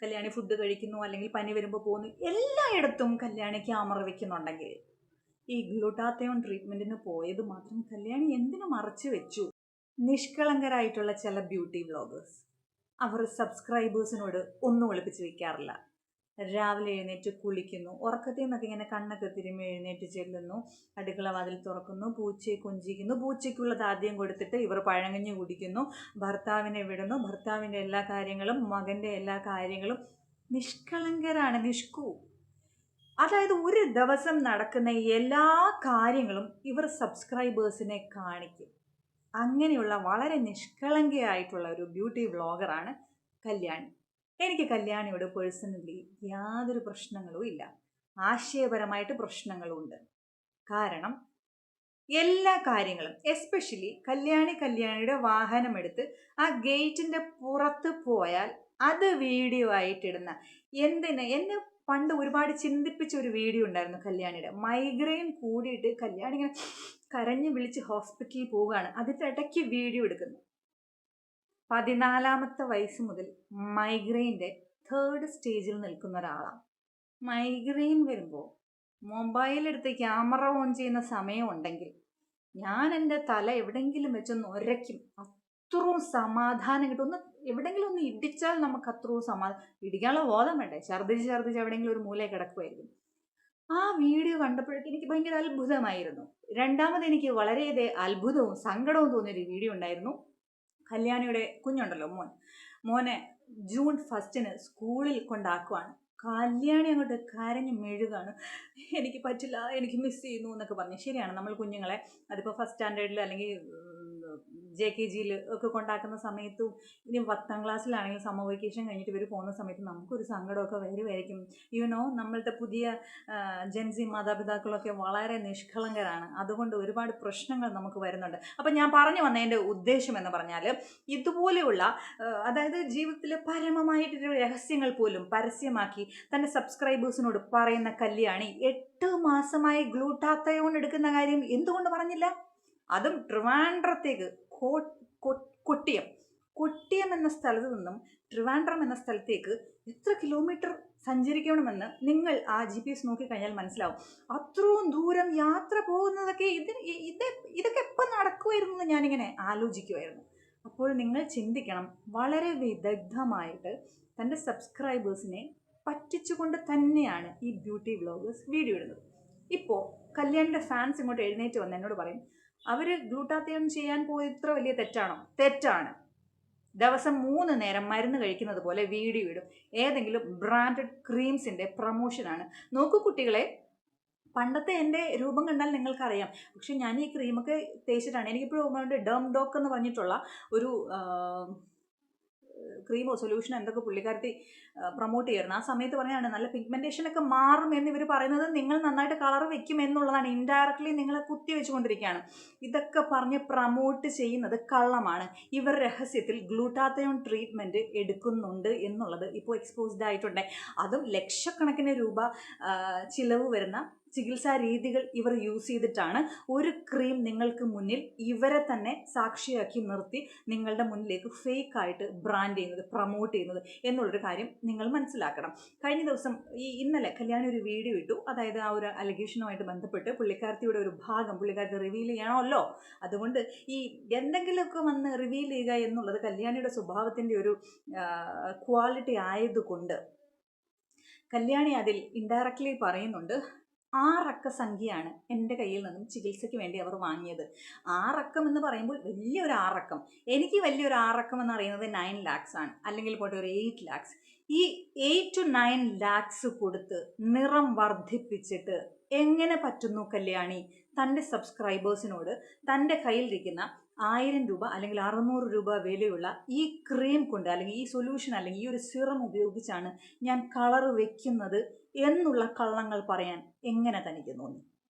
Kalyani food കഴിക്കുന്നു, അല്ലെങ്കിൽ പനി വരുമ്പോൾ പോകുന്നു, എല്ലായിടത്തും കല്യാണി ക്യാമറ വെക്കുന്നുണ്ടെങ്കിൽ ഈ ഗ്ലൂട്ടാത്തയോൺ ട്രീറ്റ്മെൻറ്റിന് പോയത് മാത്രം കല്യാണി എന്തിനു മറച്ചു വെച്ചു? നിഷ്കളങ്കരായിട്ടുള്ള ചില ബ്യൂട്ടി വ്ളോഗേഴ്സ് അവർ സബ്സ്ക്രൈബേഴ്സിനോട് ഒന്നും ഒളിപ്പിച്ച് വെക്കാറില്ല. രാവിലെ എഴുന്നേറ്റ് കുളിക്കുന്നു, ഉറക്കത്തിൽ നിന്നൊക്കെ ഇങ്ങനെ കണ്ണൊക്കെ തിരുമ്മി എഴുന്നേറ്റ് ചെല്ലുന്നു, അടുക്കള വാതിൽ തുറക്കുന്നു, പൂച്ചയെ കൊഞ്ചിക്കുന്നു, പൂച്ചയ്ക്കുള്ളത് ആദ്യം കൊടുത്തിട്ട് ഇവർ പഴങ്കഞ്ഞി കുടിക്കുന്നു, ഭർത്താവിനെ വിടുന്നു, ഭർത്താവിൻ്റെ എല്ലാ കാര്യങ്ങളും മകൻ്റെ എല്ലാ കാര്യങ്ങളും. നിഷ്കളങ്കരാണ്, നിഷ്കു. അതായത് ഒരു ദിവസം നടക്കുന്ന എല്ലാ കാര്യങ്ങളും ഇവർ സബ്സ്ക്രൈബേഴ്സിനെ കാണിക്കും. അങ്ങനെയുള്ള വളരെ നിഷ്കളങ്കയായിട്ടുള്ള ഒരു ബ്യൂട്ടി വ്ളോഗറാണ് കല്യാണി. എനിക്ക് കല്യാണിയോട് പേഴ്സണലി യാതൊരു പ്രശ്നങ്ങളും ഇല്ല, ആശയപരമായിട്ട് പ്രശ്നങ്ങളുമുണ്ട്. കാരണം എല്ലാ കാര്യങ്ങളും, എസ്പെഷ്യലി കല്യാണിയുടെ വാഹനമെടുത്ത് ആ ഗേറ്റിൻ്റെ പുറത്ത് പോയാൽ അത് വീഡിയോ ആയിട്ടിടുന്ന, എന്നെ പണ്ട് ഒരുപാട് ചിന്തിപ്പിച്ച ഒരു വീഡിയോ ഉണ്ടായിരുന്നു കല്യാണിയുടെ. മൈഗ്രെയിൻ കൂടിയിട്ട് കല്യാണി ഇങ്ങനെ കരഞ്ഞ് വിളിച്ച് ഹോസ്പിറ്റലിൽ പോവുകയാണ്, അതിൻ്റെ ഇടയ്ക്ക് വീഡിയോ എടുക്കുന്നു. 14ാമത്തെ വയസ്സ് മുതൽ മൈഗ്രെയിൻ്റെ 3rd സ്റ്റേജിൽ നിൽക്കുന്ന ഒരാളാണ്. മൈഗ്രെയിൻ വരുമ്പോൾ മൊബൈലെടുത്ത് ക്യാമറ ഓൺ ചെയ്യുന്ന സമയമുണ്ടെങ്കിൽ ഞാൻ എൻ്റെ തല എവിടെയെങ്കിലും വെച്ചൊന്ന് ഉരയ്ക്കും. അത്രയും സമാധാനം കിട്ടും. ഒന്ന് എവിടെയെങ്കിലും ഒന്ന് ഇടിച്ചാൽ നമുക്ക് അത്രയും ഇടിക്കാനുള്ള ബോധം വേണ്ടേ? ഛർദ്ദിച്ച് എവിടെയെങ്കിലും ഒരു മൂലയിൽ കിടക്കുമായിരിക്കും. ആ വീഡിയോ കണ്ടപ്പോഴേക്കും എനിക്ക് ഭയങ്കര അത്ഭുതമായിരുന്നു. രണ്ടാമത് എനിക്ക് വളരെയധികം അത്ഭുതവും സങ്കടവും തോന്നിയൊരു വീഡിയോ ഉണ്ടായിരുന്നു. കല്യാണിയുടെ കുഞ്ഞുണ്ടല്ലോ, മോനെ ജൂൺ 1 സ്കൂളിൽ കൊണ്ടാക്കുവാണ്. കല്യാണി അങ്ങോട്ട് കരഞ്ഞ് മെഴുകാണ്, എനിക്ക് പറ്റില്ല, എനിക്ക് മിസ് ചെയ്യുന്നു എന്നൊക്കെ പറഞ്ഞു. ശരിയാണ്, നമ്മൾ കുഞ്ഞുങ്ങളെ അതിപ്പോൾ 1st സ്റ്റാൻഡേർഡിൽ അല്ലെങ്കിൽ JKG ഒക്കെ കൊണ്ടാക്കുന്ന സമയത്തും ഇനി 10ാം ക്ലാസ്സിലാണെങ്കിൽ സമ്മർ വെക്കേഷൻ കഴിഞ്ഞിട്ട് ഇവർ പോകുന്ന സമയത്ത് നമുക്കൊരു സങ്കടമൊക്കെ വരുമായിരിക്കും. നമ്മളുടെ പുതിയ ജെൻസി മാതാപിതാക്കളൊക്കെ വളരെ നിഷ്കളങ്കരാണ്. അതുകൊണ്ട് ഒരുപാട് പ്രശ്നങ്ങൾ നമുക്ക് വരുന്നുണ്ട്. അപ്പം ഞാൻ പറഞ്ഞു വന്നതിൻ്റെ ഉദ്ദേശം എന്ന് പറഞ്ഞാൽ, ഇതുപോലെയുള്ള അതായത് ജീവിതത്തിലെ പരമമായിട്ടൊരു രഹസ്യങ്ങൾ പോലും പരസ്യമാക്കി തൻ്റെ സബ്സ്ക്രൈബേഴ്സിനോട് പറയുന്ന കല്യാണി 8 മാസമായി ഗ്ലൂട്ടാത്തയോൺ എടുക്കുന്ന കാര്യം എന്തുകൊണ്ട് പറഞ്ഞില്ല? അതും ട്രിവാൻഡ്രത്തേക്ക്, കൊട്ടിയം എന്ന സ്ഥലത്ത് നിന്നും ട്രിവാൻഡ്രം എന്ന സ്ഥലത്തേക്ക് എത്ര കിലോമീറ്റർ സഞ്ചരിക്കണമെന്ന് നിങ്ങൾ ആ GPS നോക്കിക്കഴിഞ്ഞാൽ മനസ്സിലാവും. അത്രയും ദൂരം യാത്ര പോകുന്നതൊക്കെ ഇതൊക്കെ എപ്പം നടക്കുമായിരുന്നു എന്ന് ഞാനിങ്ങനെ ആലോചിക്കുമായിരുന്നു. അപ്പോൾ നിങ്ങൾ ചിന്തിക്കണം, വളരെ വിദഗ്ധമായിട്ട് തൻ്റെ സബ്സ്ക്രൈബേഴ്സിനെ പറ്റിച്ചുകൊണ്ട് തന്നെയാണ് ഈ ബ്യൂട്ടി വ്ളോഗേഴ്സ് വീഡിയോ ഇടുന്നത്. ഇപ്പോൾ കല്യാണിൻ്റെ ഫാൻസ് ഇങ്ങോട്ട് എഴുന്നേറ്റ് വന്ന് എന്നോട് പറയും, അവർ ഗ്ലൂട്ടാത്തയോൺ ചെയ്യാൻ പോയത് ഇത്ര വലിയ തെറ്റാണോ? തെറ്റാണ്. ദിവസം 3 നേരം മരുന്ന് കഴിക്കുന്നത് പോലെ വീഡിയോ ഇടും. ഏതെങ്കിലും ബ്രാൻഡഡ് ക്രീംസിൻ്റെ പ്രൊമോഷനാണ്. നോക്കൂ കുട്ടികളെ, പണ്ടത്തെ എൻ്റെ രൂപം കണ്ടാൽ നിങ്ങൾക്കറിയാം. പക്ഷെ ഞാൻ ഈ ക്രീമൊക്കെ തേച്ചിട്ടാണ്. എനിക്കിപ്പോഴും ഓർമ്മയുണ്ട്, ഡേം ഡോക്ക് എന്ന് പറഞ്ഞിട്ടുള്ള ഒരു ക്രീമോ സൊല്യൂഷനോ എന്തൊക്കെ പുള്ളിക്കാരത്തി പ്രൊമോട്ട് ചെയ്യുന്നു. ആ സമയത്ത് പറയുകയാണ് നല്ല പിഗ്മെൻറ്റേഷനൊക്കെ മാറും എന്ന് ഇവർ പറയുന്നത് നിങ്ങൾ നന്നായിട്ട് കളർ വെക്കും എന്നുള്ളതാണ്. ഇൻഡയറക്ട്ലി നിങ്ങളെ കുത്തി വെച്ചുകൊണ്ടിരിക്കുകയാണ്. ഇതൊക്കെ പറഞ്ഞ് പ്രൊമോട്ട് ചെയ്യുന്നത് കള്ളമാണ്. ഇവർ രഹസ്യത്തിൽ ഗ്ലൂട്ടാത്തയോൺ ട്രീറ്റ്മെൻറ്റ് എടുക്കുന്നുണ്ട് എന്നുള്ളത് ഇപ്പോൾ എക്സ്പോസ്ഡ് ആയിട്ടുണ്ട്. അതും ലക്ഷക്കണക്കിന് രൂപ ചിലവ് വരുന്ന ചികിത്സാ രീതികൾ ഇവർ യൂസ് ചെയ്തിട്ടാണ് ഒരു ക്രീം നിങ്ങൾക്ക് മുന്നിൽ ഇവരെ തന്നെ സാക്ഷിയാക്കി നിർത്തി നിങ്ങളുടെ മുന്നിലേക്ക് ഫേക്കായിട്ട് ബ്രാൻഡ് ചെയ്യുന്നത്, പ്രൊമോട്ട് ചെയ്യുന്നത് എന്നുള്ളൊരു കാര്യം നിങ്ങൾ മനസ്സിലാക്കണം. കഴിഞ്ഞ ദിവസം ഇന്നലെ കല്യാണി ഒരു വീഡിയോ ഇട്ടു. അതായത് ആ ഒരു അലിഗേഷനുമായിട്ട് ബന്ധപ്പെട്ട് പുള്ളിക്കാരത്തിയുടെ ഒരു ഭാഗം പുള്ളിക്കാരത്തി റിവീൽ ചെയ്യണമല്ലോ. അതുകൊണ്ട് ഈ എന്തെങ്കിലുമൊക്കെ വന്ന് റിവീൽ ചെയ്യുക എന്നുള്ളത് കല്യാണിയുടെ സ്വഭാവത്തിൻ്റെ ഒരു ക്വാളിറ്റി ആയതുകൊണ്ട് കല്യാണി അതിൽ ഇൻഡയറക്ട്ലി പറയുന്നുണ്ട്, 6 അക്ക സംഖ്യയാണ് എൻ്റെ കയ്യിൽ നിന്നും ചികിത്സയ്ക്ക് വേണ്ടി അവർ വാങ്ങിയത്. 6 അക്കം എന്ന് പറയുമ്പോൾ വലിയൊരു 6 അക്കം. എനിക്ക് വലിയൊരു 6 അക്കം എന്ന് പറയുന്നത് 9 lakhs ആണ്, അല്ലെങ്കിൽ പോട്ടെ ഒരു 8 lakhs. ഈ 8 to 9 lakhs കൊടുത്ത് നിറം വർദ്ധിപ്പിച്ചിട്ട് എങ്ങനെ പറ്റുന്നു കല്യാണി തൻ്റെ സബ്സ്ക്രൈബേഴ്സിനോട് തൻ്റെ കയ്യിലിരിക്കുന്ന 1000 രൂപ അല്ലെങ്കിൽ 600 രൂപ വിലയുള്ള ഈ ക്രീം കൊണ്ട്, അല്ലെങ്കിൽ ഈ സൊല്യൂഷൻ, അല്ലെങ്കിൽ ഈ ഒരു സിറം ഉപയോഗിച്ചാണ് ഞാൻ കളർ വെക്കുന്നത് എന്നുള്ള കള്ളങ്ങൾ പറയാൻ എങ്ങനെ തനിക്ക് തോന്നി?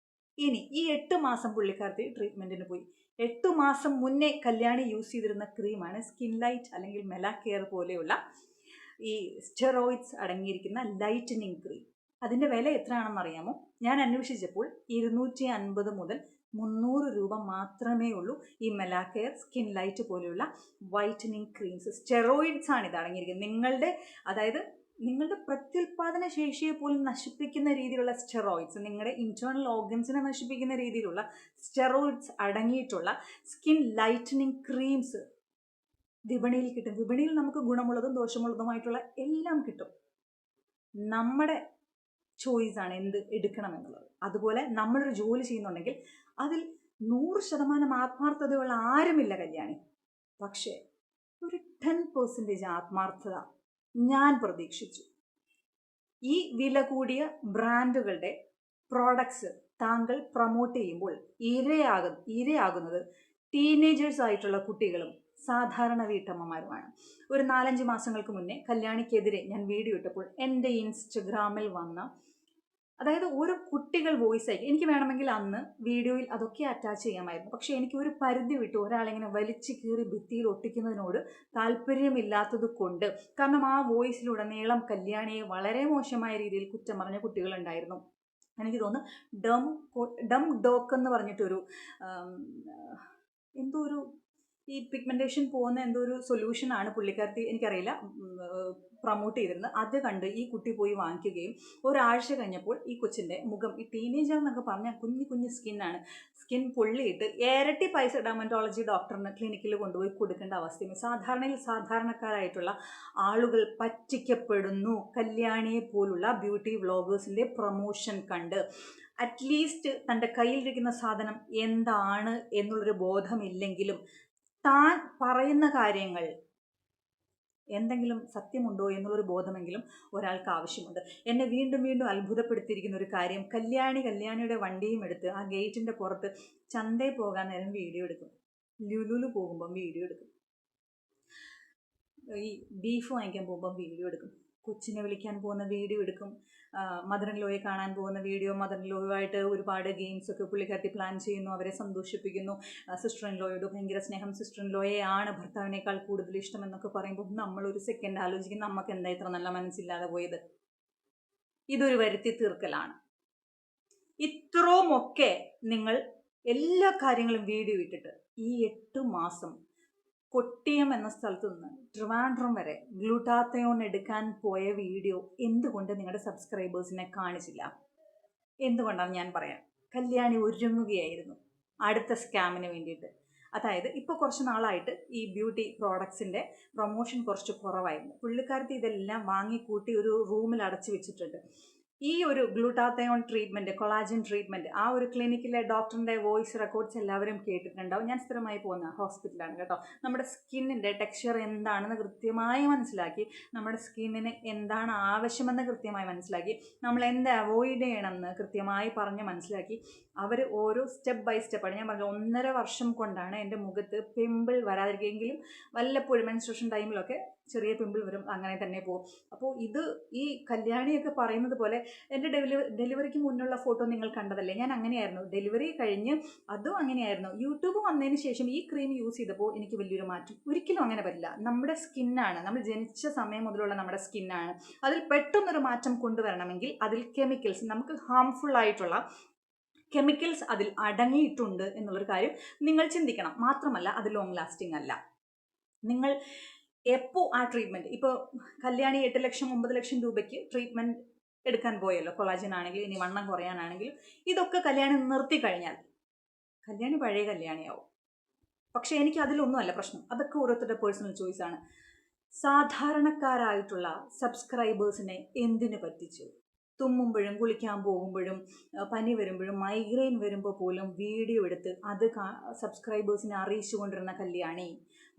ഇനി ഈ 8 മാസം പുള്ളിക്കാരത്തി ട്രീറ്റ്മെൻറ്റിന് പോയി. 8 മാസം മുന്നേ കല്യാണി യൂസ് ചെയ്തിരുന്ന ക്രീമാണ് സ്കിൻ ലൈറ്റ് അല്ലെങ്കിൽ മെലാക്കെയർ പോലെയുള്ള ഈ സ്റ്റെറോയിഡ്സ് അടങ്ങിയിരിക്കുന്ന ലൈറ്റനിങ് ക്രീം. അതിൻ്റെ വില എത്രയാണെന്ന് അറിയാമോ? ഞാൻ അന്വേഷിച്ചപ്പോൾ 250 മുതൽ 300 രൂപ മാത്രമേ ഉള്ളൂ ഈ മെലാക്കെയർ സ്കിൻ ലൈറ്റ് പോലെയുള്ള വൈറ്റനിങ് ക്രീംസ്. സ്റ്റെറോയിഡ്സ് ആണ് ഇത് അടങ്ങിയിരിക്കുന്നത്. നിങ്ങളുടെ പ്രത്യുൽപാദന ശേഷിയെ പോലും നശിപ്പിക്കുന്ന രീതിയിലുള്ള സ്റ്റെറോയിഡ്സ്, നിങ്ങളുടെ ഇന്റേണൽ ഓർഗൻസിനെ നശിപ്പിക്കുന്ന രീതിയിലുള്ള സ്റ്റെറോയിഡ്സ് അടങ്ങിയിട്ടുള്ള സ്കിൻ ലൈറ്റനിങ് ക്രീംസ് വിപണിയിൽ കിട്ടും. വിപണിയിൽ നമുക്ക് ഗുണമുള്ളതും ദോഷമുള്ളതുമായിട്ടുള്ള എല്ലാം കിട്ടും. നമ്മുടെ ചോയ്സാണ് എന്ത് എടുക്കണമെന്നുള്ളത്. അതുപോലെ നമ്മളൊരു ജോലി ചെയ്യുന്നുണ്ടെങ്കിൽ അതിൽ 100% ആത്മാർത്ഥതയുള്ള ആരുമില്ല കല്യാണി. പക്ഷേ ഒരു 10% ആത്മാർത്ഥത ഞാൻ പ്രതീക്ഷിച്ചു. ഈ വില കൂടിയ ബ്രാൻഡുകളുടെ പ്രോഡക്ട്സ് താങ്കൾ പ്രൊമോട്ട് ചെയ്യുമ്പോൾ ഇരയാകുന്നത് ടീനേജേഴ്സ് ആയിട്ടുള്ള കുട്ടികളും സാധാരണ വീട്ടമ്മമാരുമാണ്. ഒരു 4-5 മാസങ്ങൾക്ക് മുന്നേ കല്യാണിക്കെതിരെ ഞാൻ വീഡിയോ ഇട്ടപ്പോൾ എൻ്റെ ഇൻസ്റ്റഗ്രാമിൽ വന്ന ഓരോ കുട്ടികൾ വോയിസ് അയക്കും. എനിക്ക് വേണമെങ്കിൽ അന്ന് വീഡിയോയിൽ അതൊക്കെ അറ്റാച്ച് ചെയ്യാമായിരുന്നു. പക്ഷേ എനിക്ക് ഒരു പരിധി വിട്ടു ഒരാളിങ്ങനെ വലിച്ചു കീറി ഭിത്തിയിൽ ഒട്ടിക്കുന്നതിനോട് താല്പര്യമില്ലാത്തത് കൊണ്ട്. കാരണം ആ വോയിസിലുടനീളം കല്യാണിയെ വളരെ മോശമായ രീതിയിൽ കുറ്റം പറഞ്ഞ കുട്ടികളുണ്ടായിരുന്നു. എനിക്ക് തോന്നുന്നു ഡം ഡോക്ക് എന്ന് പറഞ്ഞിട്ടൊരു എന്തോ ഒരു ഈ പിഗ്മെൻറ്റേഷൻ പോകുന്ന എന്തോ ഒരു സൊല്യൂഷനാണ് പുള്ളിക്കാരത്തി, എനിക്കറിയില്ല, പ്രൊമോട്ട് ചെയ്തിരുന്നത്. അത് കണ്ട് ഈ കുട്ടി പോയി വാങ്ങിക്കുകയും ഒരാഴ്ച കഴിഞ്ഞപ്പോൾ ഈ കൊച്ചിൻ്റെ മുഖം, ഈ ടീനേജർ എന്നൊക്കെ പറഞ്ഞാൽ കുഞ്ഞു സ്കിന്നാണ്, സ്കിൻ പൊള്ളിയിട്ട് ഇരട്ടി പൈസ ഡെർമറ്റോളജി ഡോക്ടറിന് ക്ലിനിക്കിൽ കൊണ്ടുപോയി കൊടുക്കേണ്ട അവസ്ഥയും. സാധാരണക്കാരായിട്ടുള്ള ആളുകൾ പറ്റിക്കപ്പെടുന്നു കല്യാണിയെ പോലുള്ള ബ്യൂട്ടി വ്ളോഗേഴ്സിൻ്റെ പ്രൊമോഷൻ കണ്ട്. അറ്റ്ലീസ്റ്റ് തൻ്റെ കയ്യിലിരിക്കുന്ന സാധനം എന്താണ് എന്നുള്ളൊരു ബോധമില്ലെങ്കിലും താൻ പറയുന്ന കാര്യങ്ങൾ എന്തെങ്കിലും സത്യമുണ്ടോ എന്നുള്ളൊരു ബോധമെങ്കിലും ഒരാൾക്ക് ആവശ്യമുണ്ട്. എന്നെ വീണ്ടും അത്ഭുതപ്പെടുത്തിയിരിക്കുന്ന ഒരു കാര്യം, കല്യാണിയുടെ വണ്ടിയും എടുത്ത് ആ ഗേറ്റിൻ്റെ പുറത്ത് ചന്തയിൽ പോകാൻ നേരം വീഡിയോ എടുക്കും, ലുലുലു പോകുമ്പം വീഡിയോ എടുക്കും, ഈ ബീഫ് വാങ്ങിക്കാൻ പോകുമ്പം വീഡിയോ എടുക്കും, കൊച്ചിനെ വിളിക്കാൻ പോകുന്ന വീഡിയോ എടുക്കും, മദർ ഇൻ ലോയെ കാണാൻ പോകുന്ന വീഡിയോ, മദർ ഇൻ ലോയുമായിട്ട് ഒരുപാട് ഗെയിംസൊക്കെ പുള്ളിക്കാരത്തി പ്ലാൻ ചെയ്യുന്നു, അവരെ സന്തോഷിപ്പിക്കുന്നു. സിസ്റ്റർ ഇൻ ലോയോട് ഭയങ്കര സ്നേഹം, സിസ്റ്റർ ഇൻ ലോയെയാണ് ഭർത്താവിനേക്കാൾ കൂടുതൽ ഇഷ്ടമെന്നൊക്കെ പറയുമ്പോൾ നമ്മളൊരു സെക്കൻഡ് ആലോചിക്കും, നമുക്ക് എന്താ ഇത്ര നല്ല മനസ്സില്ലാതെ പോയത്. ഇതൊരു വരുത്തി തീർക്കലാണ്. ഇത്രയുമൊക്കെ നിങ്ങൾ എല്ലാ കാര്യങ്ങളും വീഡിയോ ഇട്ടിട്ട് ഈ 8 മാസം കൊട്ടിയം എന്ന സ്ഥലത്ത് നിന്ന് ട്രിവാൻഡ്രം വരെ ഗ്ലൂട്ടാത്തയോൺ എടുക്കാൻ പോയ വീഡിയോ എന്തുകൊണ്ട് നിങ്ങളുടെ സബ്സ്ക്രൈബേഴ്സിനെ കാണിച്ചില്ല? എന്തുകൊണ്ടാണ് ഞാൻ പറയാം. കല്യാണി ഒരുങ്ങുകയായിരുന്നു അടുത്ത സ്കാമിന് വേണ്ടിയിട്ട്. ഇപ്പോൾ കുറച്ച് നാളായിട്ട് ഈ ബ്യൂട്ടി പ്രോഡക്ട്സിൻ്റെ പ്രൊമോഷൻ കുറച്ച് കുറവായിരുന്നു. പുള്ളിക്കാരത്തി ഇതെല്ലാം വാങ്ങിക്കൂട്ടി ഒരു റൂമിൽ അടച്ചു വെച്ചിട്ടുണ്ട്. ഈ ഒരു ഗ്ലൂട്ടാത്തയോൺ ട്രീറ്റ്മെൻറ്റ്, കൊളാജൻ ട്രീറ്റ്മെൻറ്റ്, ആ ഒരു ക്ലിനിക്കിലെ ഡോക്ടറിൻ്റെ വോയിസ് റെക്കോർഡ്സ് എല്ലാവരും കേട്ടിട്ടുണ്ടാവും. ഞാൻ സ്ഥിരമായി പോകുന്ന ഹോസ്പിറ്റലാണ് കേട്ടോ. നമ്മുടെ സ്കിന്നിൻ്റെ ടെക്സ്ചർ എന്താണെന്ന് കൃത്യമായി മനസ്സിലാക്കി, നമ്മുടെ സ്കിന്നിന് എന്താണ് ആവശ്യമെന്ന് കൃത്യമായി മനസ്സിലാക്കി, നമ്മൾ എന്ത് അവോയ്ഡ് ചെയ്യണമെന്ന് കൃത്യമായി പറഞ്ഞ് മനസ്സിലാക്കി അവർ ഓരോ സ്റ്റെപ്പ് ബൈ സ്റ്റെപ്പാണ്. ഞാൻ പറഞ്ഞത് 1.5 വർഷം കൊണ്ടാണ് എൻ്റെ മുഖത്ത് പിമ്പിൾ വരാതിരിക്കുകയെങ്കിലും വല്ലപ്പോഴും മെൻസ്ട്രേഷൻ ടൈമിലൊക്കെ ചെറിയ പിമ്പിൾ വരും, അങ്ങനെ തന്നെ പോകും. അപ്പോൾ ഈ കല്യാണിയൊക്കെ പറയുന്നത് പോലെ എൻ്റെ ഡെലിവറിക്ക് മുന്നുള്ള ഫോട്ടോ നിങ്ങൾ കണ്ടതല്ലേ, ഞാൻ അങ്ങനെയായിരുന്നു. ഡെലിവറി കഴിഞ്ഞ് അതും അങ്ങനെയായിരുന്നു. യൂട്യൂബ് വന്നതിന് ശേഷം ഈ ക്രീം യൂസ് ചെയ്തപ്പോൾ എനിക്ക് വലിയൊരു മാറ്റം. ഒരിക്കലും അങ്ങനെ വരില്ല. നമ്മുടെ സ്കിന്നാണ്, നമ്മൾ ജനിച്ച സമയം മുതലുള്ള നമ്മുടെ സ്കിന്നാണ്. അതിൽ പെട്ടെന്നൊരു മാറ്റം കൊണ്ടുവരണമെങ്കിൽ അതിൽ കെമിക്കൽസ്, നമുക്ക് ഹാംഫുൾ ആയിട്ടുള്ള കെമിക്കൽസ് അതിൽ അടങ്ങിയിട്ടുണ്ട് എന്നുള്ളൊരു കാര്യം നിങ്ങൾ ചിന്തിക്കണം. മാത്രമല്ല അത് ലോങ് ലാസ്റ്റിംഗ് അല്ല. നിങ്ങൾ എപ്പോൾ ആ ട്രീറ്റ്മെൻറ്റ്, ഇപ്പോൾ കല്യാണി 8 ലക്ഷം 9 ലക്ഷം രൂപയ്ക്ക് ട്രീറ്റ്മെൻറ്റ് എടുക്കാൻ പോയല്ലോ, കൊളാജൻ ആണെങ്കിലും ഇനി വണ്ണം കുറയാനാണെങ്കിലും, ഇതൊക്കെ കല്യാണി നിർത്തി കഴിഞ്ഞാൽ കല്യാണി പഴയ കല്യാണിയാവും. പക്ഷേ എനിക്ക് അതിലൊന്നുമല്ല പ്രശ്നം, അതൊക്കെ ഓരോരുത്തരുടെ പേഴ്സണൽ ചോയ്സാണ്. സാധാരണക്കാരായിട്ടുള്ള സബ്സ്ക്രൈബേഴ്സിനെ എന്തിനു പറ്റിച്ചു? തുമ്മുമ്പോഴും കുളിക്കാൻ പോകുമ്പോഴും പനി വരുമ്പോഴും മൈഗ്രെയിൻ വരുമ്പോൾ പോലും വീഡിയോ എടുത്ത് അത് സബ്സ്ക്രൈബേഴ്സിനെ അറിയിച്ചു കൊണ്ടിരുന്ന കല്യാണി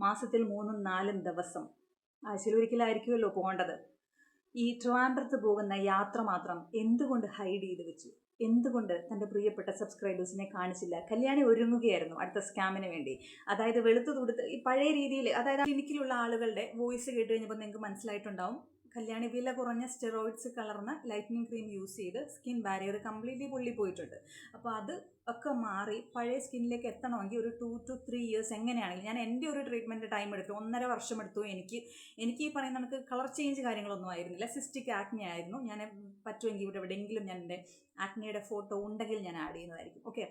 മാസത്തിൽ 3-4 ദിവസം, ആഴ്ചയിൽ ഒരിക്കലായിരിക്കുമല്ലോ പോകേണ്ടത്, ഈ ട്രിവാൻഡ്രത്ത് പോകുന്ന യാത്ര മാത്രം എന്തുകൊണ്ട് ഹൈഡ് ചെയ്ത് വെച്ചു? എന്തുകൊണ്ട് തൻ്റെ പ്രിയപ്പെട്ട സബ്സ്ക്രൈബേഴ്സിനെ കാണിച്ചില്ല? കല്യാണി ഒരുങ്ങുകയായിരുന്നു അടുത്ത സ്കാമിന് വേണ്ടി. വെളുത്തു തുടുത്ത് ഈ പഴയ രീതിയിൽ, ക്ലിനിക്കിലുള്ള ആളുകളുടെ വോയിസ് കേട്ട് കഴിഞ്ഞപ്പോൾ നിങ്ങൾക്ക് മനസ്സിലായിട്ടുണ്ടാവും കല്യാണി വില കുറഞ്ഞ സ്റ്റെറോയിഡ്സ് കലർന്ന ലൈറ്റനിങ് ക്രീം യൂസ് ചെയ്ത് സ്കിൻ ബാരിയർ കംപ്ലീറ്റ്ലി പൊള്ളിപ്പോയിട്ടുണ്ട്. അപ്പോൾ അത് ഒക്കെ മാറി പഴയ സ്കിന്നിലേക്ക് എത്തണമെങ്കിൽ ഒരു 2 to 3 years എങ്ങനെയാണെങ്കിലും, ഞാൻ എൻ്റെ ഒരു ട്രീറ്റ്മെൻറ്റ് ടൈം എടുത്തു, 1.5 വർഷം എടുത്തു. എനിക്ക് ഈ പറയുന്ന നമുക്ക് കളർ ചേഞ്ച് കാര്യങ്ങളൊന്നും ആയിരുന്നില്ല, സിസ്റ്റിക് ആക്നെ ആയിരുന്നു. ഞാൻ പറ്റുമെങ്കിൽ ഇവിടെ എവിടെയെങ്കിലും ഞാൻ എൻ്റെ ആക്നെയുടെ ഫോട്ടോ ഉണ്ടെങ്കിൽ ഞാൻ ആഡ് ചെയ്യുന്നതായിരിക്കും. ഓക്കെ,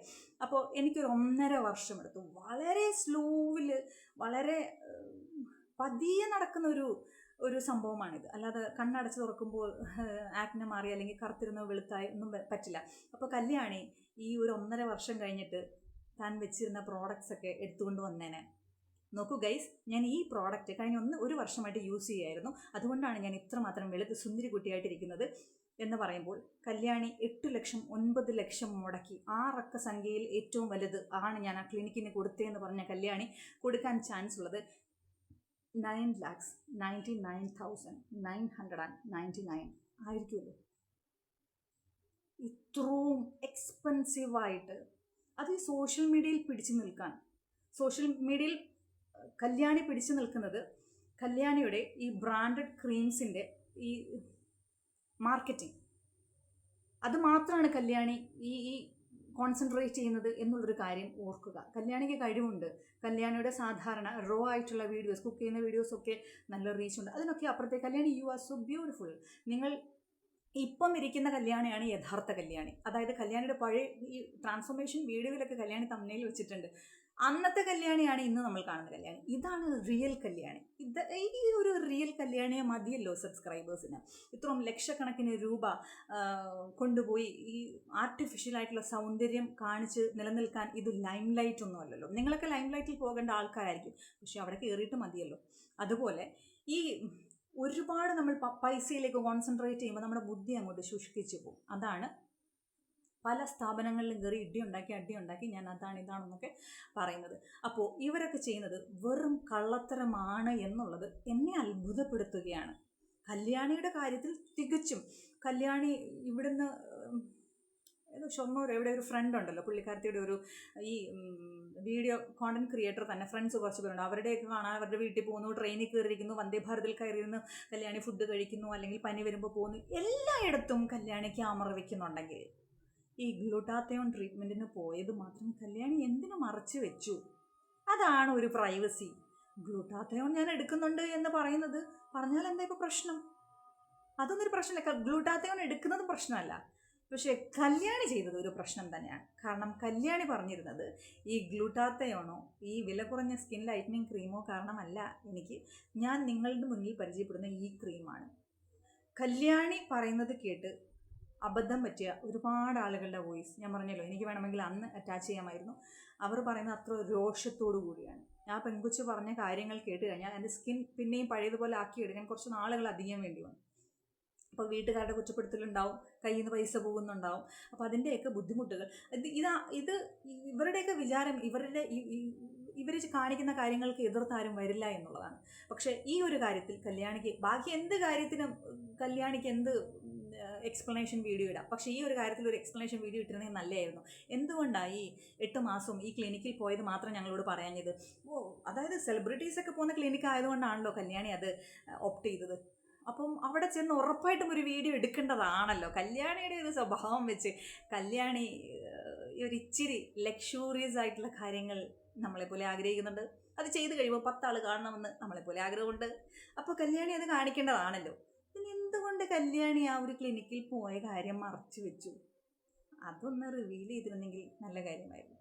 അപ്പോൾ എനിക്കൊരു 1.5 വർഷം എടുത്തു. വളരെ സ്ലോവിൽ, വളരെ പതിയെ നടക്കുന്ന ഒരു സംഭവമാണിത്. അല്ലാതെ കണ്ണടച്ച് തുറക്കുമ്പോൾ ആക്നെ മാറി അല്ലെങ്കിൽ കറുത്തിരുന്നോ വെളുത്തായി ഒന്നും പറ്റില്ല. അപ്പോൾ കല്യാണി ഈ ഒരു 1.5 വർഷം കഴിഞ്ഞിട്ട് താൻ വെച്ചിരുന്ന പ്രോഡക്റ്റ്സ് ഒക്കെ എടുത്തുകൊണ്ട് വന്നേനെ. നോക്കൂ ഗൈസ്, ഞാൻ ഈ പ്രോഡക്റ്റ് കഴിഞ്ഞ 1 വർഷമായിട്ട് യൂസ് ചെയ്യുമായിരുന്നു. അതുകൊണ്ടാണ് ഞാൻ ഇത്രമാത്രം വെളുത്ത് സുന്ദരി കുട്ടിയായിട്ടിരിക്കുന്നത് എന്ന് പറയുമ്പോൾ കല്യാണി 8 ലക്ഷം 9 ലക്ഷം മുടക്കി 6 അക്ക സംഖ്യയിൽ ഏറ്റവും വലുത് ആണ് ഞാൻ ആ ക്ലിനിക്കിന് കൊടുത്തതെന്ന് പറഞ്ഞ കല്യാണി കൊടുക്കാൻ ചാൻസ് ഉള്ളത് 9,99,999 ആയിരിക്കുമല്ലോ. ഇത്രയും എക്സ്പെൻസീവായിട്ട്, അത് ഈ സോഷ്യൽ മീഡിയയിൽ പിടിച്ചു നിൽക്കാൻ, സോഷ്യൽ മീഡിയയിൽ കല്യാണി പിടിച്ചു നിൽക്കുന്നത് കല്യാണിയുടെ ഈ ബ്രാൻഡഡ് ക്രീംസിൻ്റെ ഈ മാർക്കറ്റിംഗ്, അത് മാത്രമാണ് കല്യാണി ഈ കോൺസെൻട്രേറ്റ് ചെയ്യുന്നത് എന്നുള്ളൊരു കാര്യം ഓർക്കുക. കല്യാണിക്ക് കഴിവുണ്ട്. കല്യാണിയുടെ സാധാരണ റോ ആയിട്ടുള്ള വീഡിയോസ്, കുക്ക് ചെയ്യുന്ന വീഡിയോസൊക്കെ നല്ല റീച്ചുണ്ട്. അതിനൊക്കെ അപ്പുറത്തേക്ക് Kalyani, you are so beautiful. നിങ്ങൾ ഇപ്പം ഇരിക്കുന്ന കല്യാണിയാണ് യഥാർത്ഥ കല്യാണി. അതായത് കല്യാണിയുടെ പഴയ ഈ ട്രാൻസ്ഫോർമേഷൻ വീഡിയോയിലൊക്കെ കല്യാണി തമ്മനയിൽ വെച്ചിട്ടുണ്ട്. അന്നത്തെ കല്യാണിയാണ് ഇന്ന് നമ്മൾ കാണുന്ന കല്യാണി. ഇതാണ് റിയൽ കല്യാണി. ഈ ഒരു റിയൽ കല്യാണിയെ മതിയല്ലോ സബ്സ്ക്രൈബേഴ്സിന്. ഇത്രയും ലക്ഷക്കണക്കിന് രൂപ കൊണ്ടുപോയി ഈ ആർട്ടിഫിഷ്യലായിട്ടുള്ള സൗന്ദര്യം കാണിച്ച് നിലനിൽക്കാൻ ഇത് ലൈം ലൈറ്റ് ഒന്നും അല്ലല്ലോ. നിങ്ങളൊക്കെ ലൈം ലൈറ്റിൽ പോകേണ്ട ആൾക്കാരായിരിക്കും, പക്ഷെ അവിടെ കയറിയിട്ട് മതിയല്ലോ. അതുപോലെ ഈ ഒരുപാട് നമ്മൾ പൈസയിലേക്ക് കോൺസെൻട്രേറ്റ് ചെയ്യുമ്പോൾ നമ്മുടെ ബുദ്ധി അങ്ങോട്ട് ശുഷ്കിച്ചു പോകും. അതാണ് പല സ്ഥാപനങ്ങളിലും കയറി അടി ഉണ്ടാക്കി ഞാൻ ഇതാണെന്നൊക്കെ പറയുന്നത്. അപ്പോൾ ഇവരൊക്കെ ചെയ്യുന്നത് വെറും കള്ളത്തരമാണ് എന്നുള്ളത് എന്നെ അത്ഭുതപ്പെടുത്തുകയാണ്. കല്യാണിയുടെ കാര്യത്തിൽ തികച്ചും കല്യാണി ഇവിടുന്ന് ഷൊർണൂർ എവിടെ ഒരു ഫ്രണ്ട് ഉണ്ടല്ലോ, പുള്ളിക്കാരത്തിയുടെ ഒരു ഈ വീഡിയോ കോണ്ടന്റ് ക്രിയേറ്റർ തന്നെ, ഫ്രണ്ട്സ് കുറച്ച് പേരുണ്ട്. അവരുടെയൊക്കെ കാണാൻ അവരുടെ വീട്ടിൽ പോകുന്നു, ട്രെയിനിൽ കയറിയിരിക്കുന്നു, വന്ദേ ഭാരതിൽ കയറിയിരുന്ന് കല്യാണി ഫുഡ് കഴിക്കുന്നു, അല്ലെങ്കിൽ പനി വരുമ്പോൾ പോകുന്നു. എല്ലായിടത്തും കല്യാണി ക്യാമറ വെക്കുന്നുണ്ടെങ്കിൽ ഈ ഗ്ലൂട്ടാത്തയോൺ ട്രീറ്റ്മെൻറ്റിന് പോയത് മാത്രം കല്യാണി എന്തിനു മറച്ചു വെച്ചു? അതാണ് ഒരു പ്രൈവസി. ഗ്ലൂട്ടാത്തയോൺ ഞാൻ എടുക്കുന്നുണ്ട് എന്ന് പറഞ്ഞാൽ എന്താ ഇപ്പോൾ പ്രശ്നം? അതൊന്നും ഒരു പ്രശ്നമല്ല. ഗ്ലൂട്ടാത്തയോൺ എടുക്കുന്നത് പ്രശ്നമല്ല, പക്ഷേ കല്യാണി ചെയ്തത് ഒരു പ്രശ്നം തന്നെയാണ്. കാരണം കല്യാണി പറഞ്ഞിരുന്നത് ഈ ഗ്ലൂട്ടാത്തയോണോ ഈ വില കുറഞ്ഞ സ്കിൻ ലൈറ്റനിങ് ക്രീമോ കാരണമല്ല ഞാൻ നിങ്ങളുടെ മുന്നിൽ പരിചയപ്പെടുന്ന ഈ ക്രീമാണ്. കല്യാണി പറയുന്നത് കേട്ട് അബദ്ധം പറ്റിയ ഒരുപാട് ആളുകളുടെ വോയിസ് ഞാൻ പറഞ്ഞല്ലോ, എനിക്ക് വേണമെങ്കിൽ അന്ന് അറ്റാച്ച് ചെയ്യാമായിരുന്നു. അവർ പറയുന്നത് അത്ര രോഷത്തോടു കൂടിയാണ്. ആ പെൺകുച്ച് പറഞ്ഞ കാര്യങ്ങൾ കേട്ട് കഴിഞ്ഞാൽ എൻ്റെ സ്കിൻ പിന്നെയും പഴയതുപോലെ ആക്കിയെടുക്കാൻ കുറച്ച് നാളുകൾ അധികം വേണ്ടി വന്നു. അപ്പോൾ വീട്ടുകാരുടെ കുറ്റപ്പെടുത്തലുണ്ടാവും, കയ്യിൽ നിന്ന് പൈസ പോകുന്നുണ്ടാവും. അപ്പോൾ അതിൻ്റെയൊക്കെ ബുദ്ധിമുട്ടുകൾ ഇത് ഇവരുടെയൊക്കെ വിചാരം ഇവർ കാണിക്കുന്ന കാര്യങ്ങൾക്ക് എതിർത്താരും വരില്ല എന്നുള്ളതാണ്. പക്ഷേ ഈ ഒരു കാര്യത്തിൽ കല്യാണിക്ക്, ബാക്കി എന്ത് കാര്യത്തിനും കല്യാണിക്ക് എന്ത് എക്സ്പ്ലനേഷൻ വീഡിയോ ഇടാം, പക്ഷേ ഈ ഒരു കാര്യത്തിൽ ഒരു എക്സ്പ്ലനേഷൻ വീഡിയോ ഇട്ടിരുന്നെങ്കിൽ നല്ലതായിരുന്നു. എന്തുകൊണ്ടാണ് ഈ 8 മാസം ഈ ക്ലിനിക്കിൽ പോയത് മാത്രം ഞങ്ങളോട് പറയാഞ്ഞത്? അതായത് സെലിബ്രിറ്റീസൊക്കെ പോകുന്ന ക്ലിനിക്ക് ആയതുകൊണ്ടാണല്ലോ കല്യാണി അത് ഓപ്റ്റ് ചെയ്തത്. അപ്പം അവിടെ ചെന്ന് ഉറപ്പായിട്ടും ഒരു വീഡിയോ എടുക്കേണ്ടതാണല്ലോ. കല്യാണിയുടെ ഒരു സ്വഭാവം വെച്ച് കല്യാണി ഒരു ഇച്ചിരി ലക്ഷൂറിയസ് ആയിട്ടുള്ള കാര്യങ്ങൾ നമ്മളെപ്പോലെ ആഗ്രഹിക്കുന്നുണ്ട്. അത് ചെയ്ത് കഴിയുമ്പോൾ 10 ആൾ കാണണമെന്ന് നമ്മളെപ്പോലെ ആഗ്രഹമുണ്ട്. അപ്പോൾ കല്യാണി അത് കാണിക്കേണ്ടതാണല്ലോ. പിന്നെ എന്തുകൊണ്ട് കല്യാണി ആ ഒരു ക്ലിനിക്കിൽ പോയ കാര്യം മറച്ചു വെച്ചു? അതൊന്ന് റിവീൽ ചെയ്തിരുന്നെങ്കിൽ നല്ല കാര്യമായിരുന്നു.